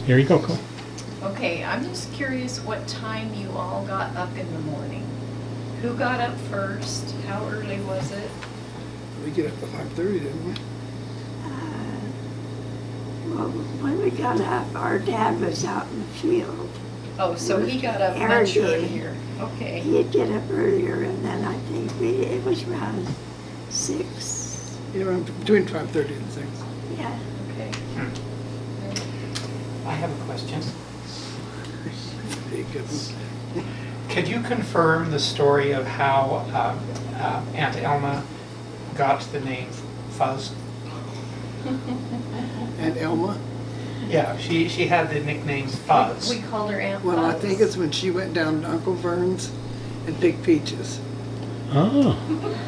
Here you go, Cole. Okay, I'm just curious what time you all got up in the morning. Who got up first? How early was it? We get up at 5:30, didn't we? Well, when we got up, our dad was out in the field. Oh, so he got up Aaron much did. earlier. Okay. He'd get up earlier, and then I think it was around 6. Yeah, around between 5:30 and 6. Yeah. Okay. I have a question. He couldn't. Could you confirm the story of how Aunt Elma got the name Fuzz? And Elma? Yeah, she had the nickname Fuzz. We called her Aunt Well, I Fuzz. think it's when she went down to Uncle Vern's and picked peaches. Oh,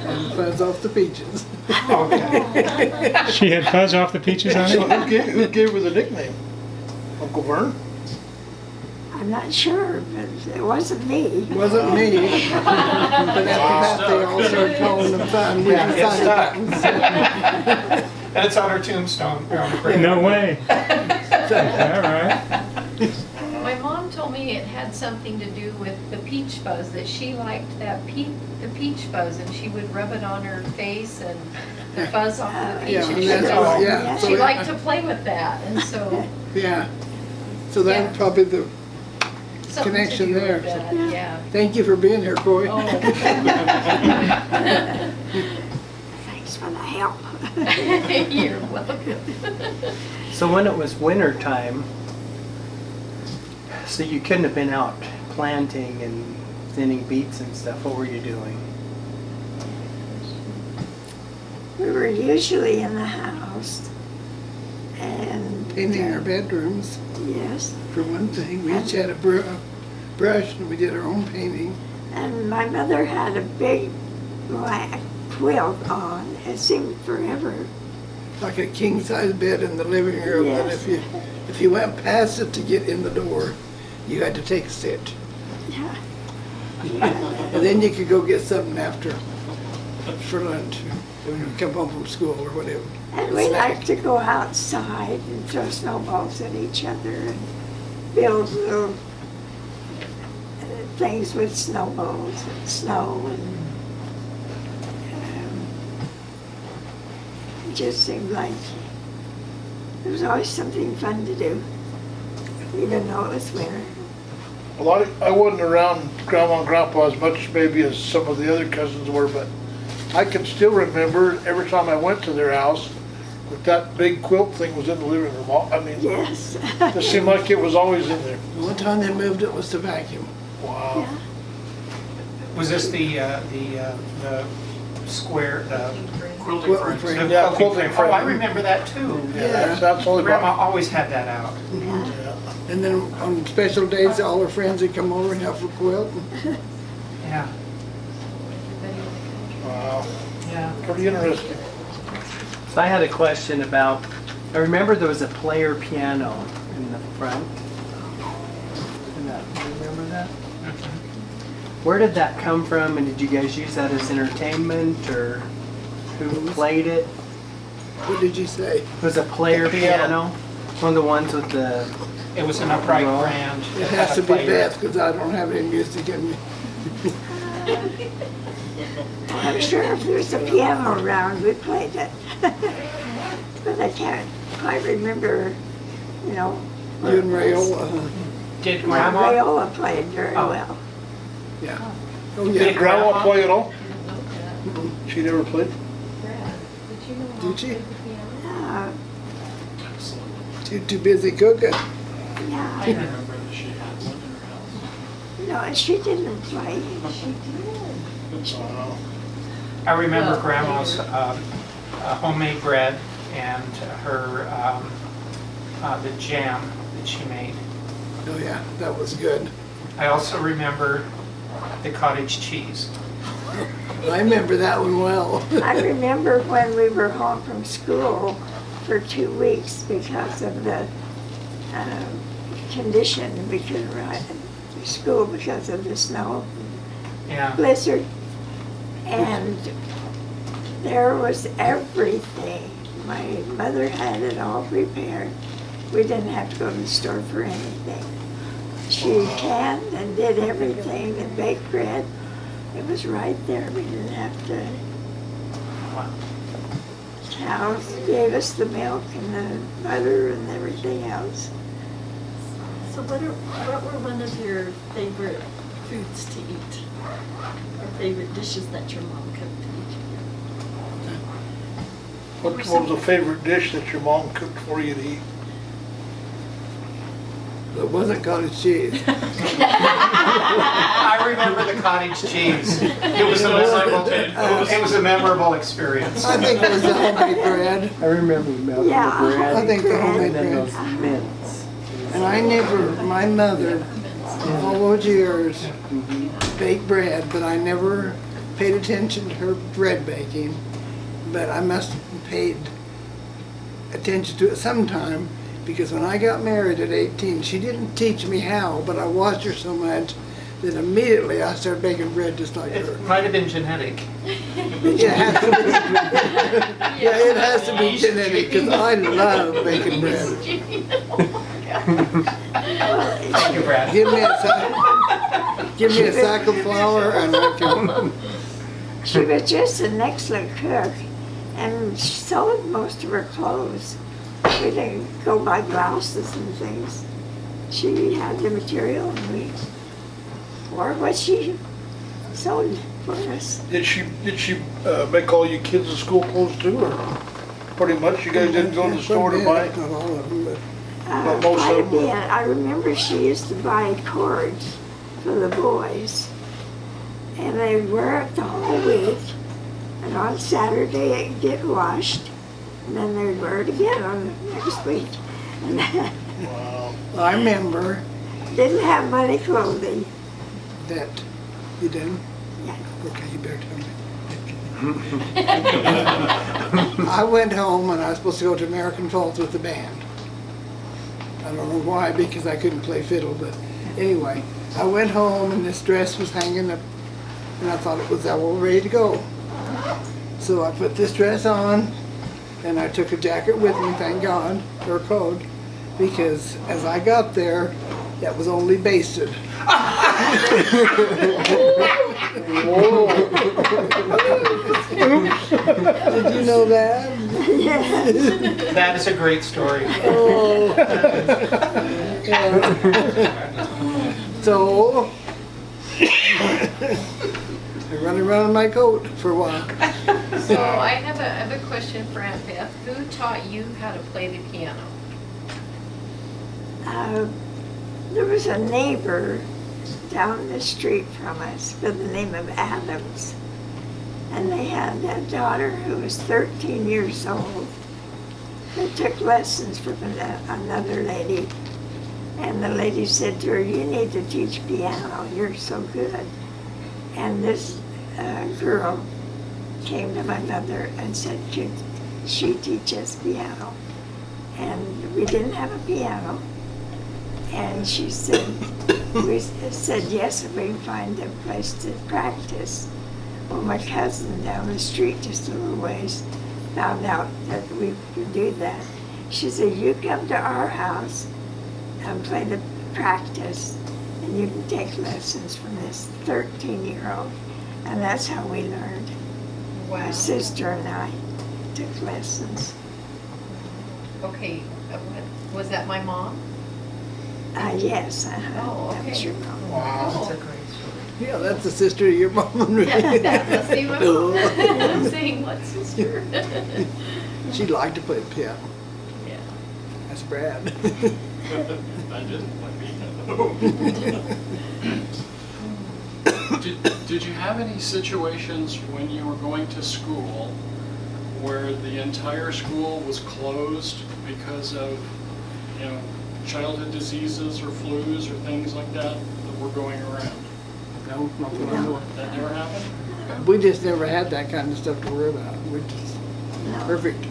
And fuzz off the peaches. Okay. she had fuzz off the peaches on So it? who gave her the nickname? Uncle Vern? I'm not sure, but it wasn't me. Wasn't me. But after that, they all started calling him Fun. We Yeah, it decided stuck. that. And it's on her tombstone. No way. All right. My mom told me it had something to do with the peach fuzz, that she liked that the peach fuzz, and she would rub it on her face and the fuzz off of the Yeah, peach. and And that's what- yeah. she liked to play with that, and so Yeah. So that's Yeah. probably the, something Connection to do there. with that, yeah. thank you for being here, Coy. Oh. Thanks for the help. You're welcome. So when it was winter time, so you couldn't have been out planting and thinning beets and stuff, what were you doing? We were usually in the house, and Painting our bedrooms, yes, for one thing. We each had a brush and we did our own painting. and my mother had a big black quilt on. It seemed forever. Like a king-size bed in the living room, that Yes. if you went past it to get in the door, you had to take a stitch. Yeah. And then you could go get something after, for lunch, when you come home from school or whatever. And we liked to go outside and throw snowballs at each other and build little things with snowballs and snow, and it just seemed like there was always something fun to do, even though it was winter. Well, I wasn't around Grandma and Grandpa as much maybe as some of the other cousins were, but I can still remember every time I went to their house that big quilt thing was in the living room. I mean, Yes. it seemed like it was always in there. The one time they moved it was to vacuum. Wow. Yeah. Was this the square, Quilting Quilting frame. frame. Yeah, quilting quilting frame? Oh, I frame. remember that too. Yeah, that's only Grandma about, always had that out. Yeah. And then on special days, all our friends would come over and help with quilt. Yeah, wow, yeah. pretty interesting. So I had a question about, I remember there was a player piano in the front. Do you remember that? Where did that come from, and did you guys use that as entertainment, or who played it? What did you say? It was a player The piano. piano, one of the ones with the, It was an upright grand. It has to be Beth, because I don't have any music in me. I'm sure if there's a piano around, we played it. But I can't quite remember, you know. You and Rayola, huh? Did My Grandma? Rayola played very Oh. well. Yeah. Oh, Did yeah. Grandma play at all? Didn't know that. She never played? Brad, did you know Did Mom she? played the piano? Too busy cooking. Yeah, remember that she had one in her house. no, and she didn't play. She did. Wow. I remember Well, Grandma's homemade bread and her, the jam that she made. Oh, yeah, that was good. I also remember the cottage cheese. I remember that one well. I remember when we were home from school for 2 weeks because of the condition. We couldn't ride to school because of the snow Yeah. blizzard. And there was everything. My mother had it all prepared. we didn't have to go to the store for anything. She canned and did everything and baked bread. It was right there. We didn't have to. Wow. Cows gave us the milk and the butter and everything else. So what were one of your favorite foods to eat? Or favorite dishes that your mom cooked to eat? What was a favorite dish that your mom cooked for you to eat? It wasn't cottage cheese. I remember the cottage cheese. It was a memorable experience. I think it was the homemade bread. I remember the milk Yeah, and the bread. I think the homemade And then bread. those mints. And I never, my mother, all those years, baked bread, but I never paid attention to her bread baking. But I must have paid attention to it sometime, because when I got married at 18, she didn't teach me how, but I watched her so much that immediately I started baking bread just like her. It might have been genetic. It has to be, yeah, it has to be genetic, because I love baking bread. Thank you, Brad. Give me a sack of flour and I can. she was just an excellent cook and she sewed most of her clothes. We didn't go buy blouses and things. She had the material and we wore what she sewed for us. Did she make all you kids the school clothes too, or pretty much you guys didn't go to the store to buy? Not all of them, but But most Quite a of them were- bit. I remember she used to buy cords for the boys. And they'd wear it the whole week. And on Saturday it'd get washed. And then they'd wear it again on the next week. And Wow. I remember didn't have money clothing. that you didn't. Yeah. Okay, you better tell me. I went home and I was supposed to go to American Falls with the band. I don't know why, because I couldn't play fiddle, but anyway, I went home and this dress was hanging up and I thought it was all ready to go. So I put this dress on and I took a jacket with me, thank God, or a coat, because as I got there, that was only basted. Did you know that? Yes. That is a great story. Oh. So, I run around in my coat for a while. So I have a question for Aunt Beth. Who taught you how to play the piano? There was a neighbor down the street from us by the name of Adams. And they had a daughter who was 13 years old. They took lessons from another lady. And the lady said to her, "You need to teach piano, you're so good." And this girl came to my mother and said, "Could she teach us piano?" And we didn't have a piano. And she said, we said yes, if we can find a place to practice. Well, my cousin down the street just a little ways found out that we could do that. She said, "You come to our house and play the practice, and you can take lessons from this 13-year-old. And that's how we learned. My sister and I took lessons. Okay, was that my mom? Yes, Oh, that was okay. your mom. Wow. That's a great story. Yeah, that's the sister of your mom. That must be my mom. I'm saying, what sister? She liked to play the piano. Yeah. That's Brad. I didn't like Did you have any situations when you were going to school where the entire school was closed because of, childhood diseases or flus or things like that were going around? No, nothing I know of. That never happened? We just never had that kind of stuff to worry about. We're just perfect.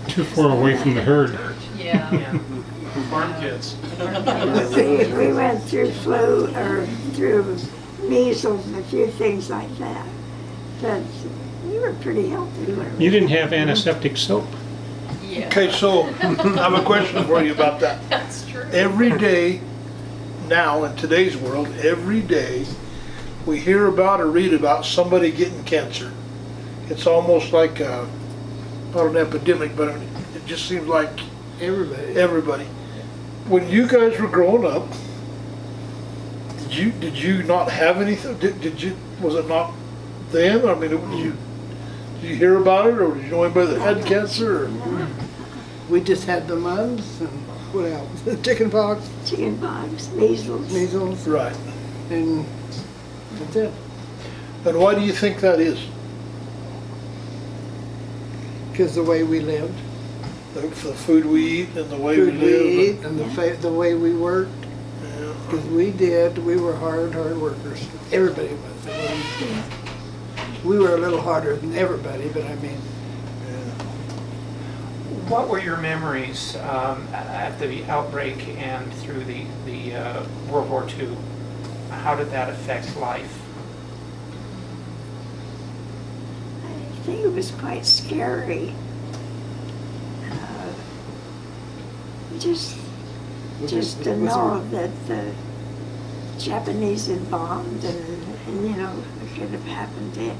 Too far away from the herd. Yeah. Yeah. Farm kids. We went through flu or through measles and a few things like that. But we were pretty healthy. You didn't have antiseptic soap. Yeah. Okay, so I have a question for you about that. That's true. Every day now in today's world, every day we hear about or read about somebody getting cancer. It's almost like not an epidemic, but it just seems like everybody. When you guys were growing up, did you not have anything? Did you, was it not then? I mean, did you hear about it, or did you know anybody that had cancer? Or? We just had the mumps and what else? Chicken pox, Chicken pox, measles. measles, Right. and that's it. And why do you think that is? Because the way we lived, The food we eat and the way food we live. we eat, and the way we worked. Yeah. Because we were hard workers. Everybody was. We were a little harder than everybody, but I mean, What were your memories at the outbreak and through the World War II? How did that affect life? I think it was quite scary. Just to know that the Japanese had bombed and you know, it could have happened to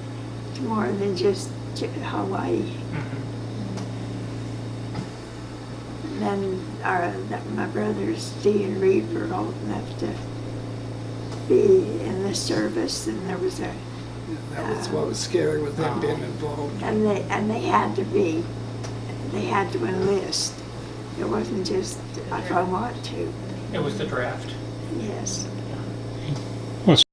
more than just Hawaii. And then my brothers Dee and Reed were old enough to be in the service, and there was that was what was scary with them being involved. and they had to enlist. It wasn't just if I want to. It was the draft. Yes.